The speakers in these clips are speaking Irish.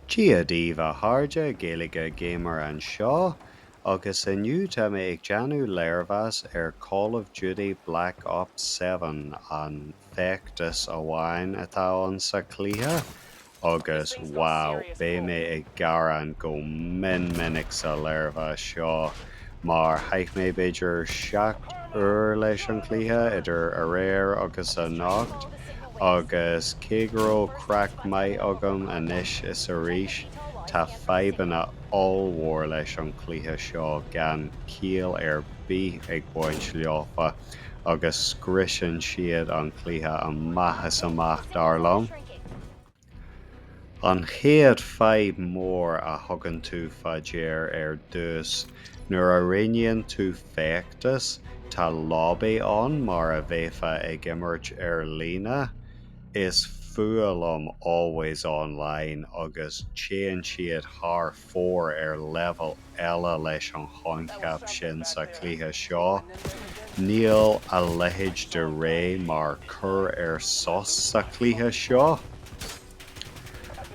Giadiva Harja Gaeilge gamer an seo, agus inniu tá mé ag deanú léirmheas Call of Duty Black Ops 7 an feachtas amháin atá ann sa cluiche, agus wow, bé mé ag garan go min sa léirmheas seo, mar thaith mé beidir 7 uair leis an cluiche idir a réir agus a nacht, agus cé go raibh crack mhaith agam anois is arís, tá fadhbanna allmhór leis an cluiche seo gan ciall ar bith ag baint leofa agus scriosann siad an cluiche an maithas amach dár liom. An chéad fadhb mór a thugann tú faidéir ar dtús nuair a rinneann tú feachtas, tá lobby ann mar a bhéfa ag imirt ar líne. Is fuailm always online agus téann siad thar fómhair ar level eile leis an honcheap sin sa cluiche seo. Níl a leithéid de ré mar chur ar sos sa cluiche seo.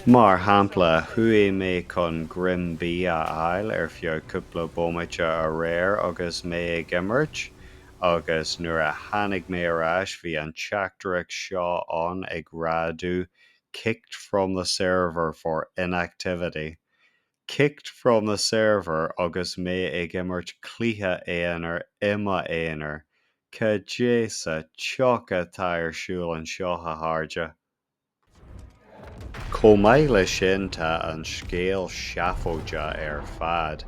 Mar shampla, thuaigh mé chun grimbí a fháil ar feadh cúpla buamáide a réir agus mé ag imirt, agus nuair a tháinig mé ar ais bhí an teachtarach seo ann ag rádú kicked from the server for inactivity. Kicked from the server agus mé ag imirt cluiche éonar ima éonar. Cé sa teocha tairsúil an seo a tharde. Chomh maith le sin tá an scéal seafóide ar fad.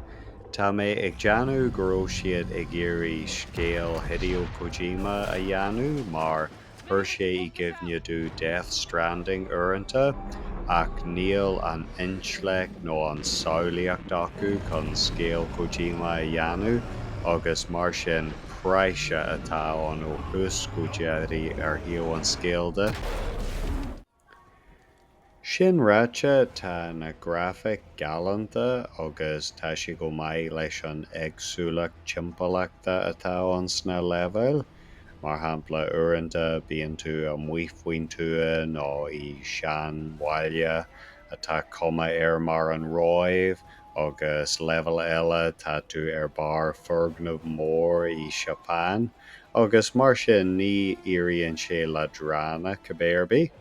Tá mé ag deanú go raibh siad ag iarraidh scéal Hideo Kojima a dheanú mar thuair sé i gcuimhneadú Death Stranding uaireanta, ach níl an insleach nó an samhlaíocht acu chun scéal Kojima a dheanú, agus mar sin praise atá ann ó thús go deireadh ar thaobh an scéalda. Sin ráite tá na grafaic galanta agus tá si go maith leis an éagsúlacht timpachta atá ann sna leibhéil, mar shampla uaireanta bíonn tú amuigh tú nó i sean bhaile atá cuma ar mar an ráibh, agus leibhéal eile tá tú ar bar forgnamh mór i Seapáin, agus mar sin ní iarraíonn sé le drána cabbéirbí.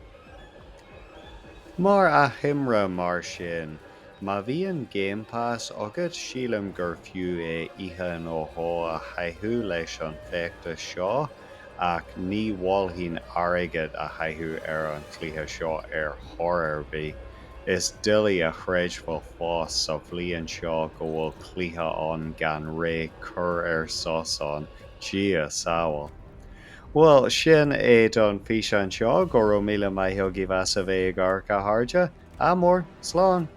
Mar a thimre mar sin, má bhíonn Game Pass agat sílim gur fiú é oíche nó thó a chaitheamh leis an feachtas seo, ach ní bhfualtaíonn airgid a chaitheamh ar an cluiche seo ar thoirbí. Is dullaí a chreidhfuil fós sa bhliain seo go bhfuil cluiche ann gan ré chur ar sosán, dia samhail. Well, sin é don fís an seo go raibh míle maith a bheith a bheith ag arc a tharde. Amór, slán.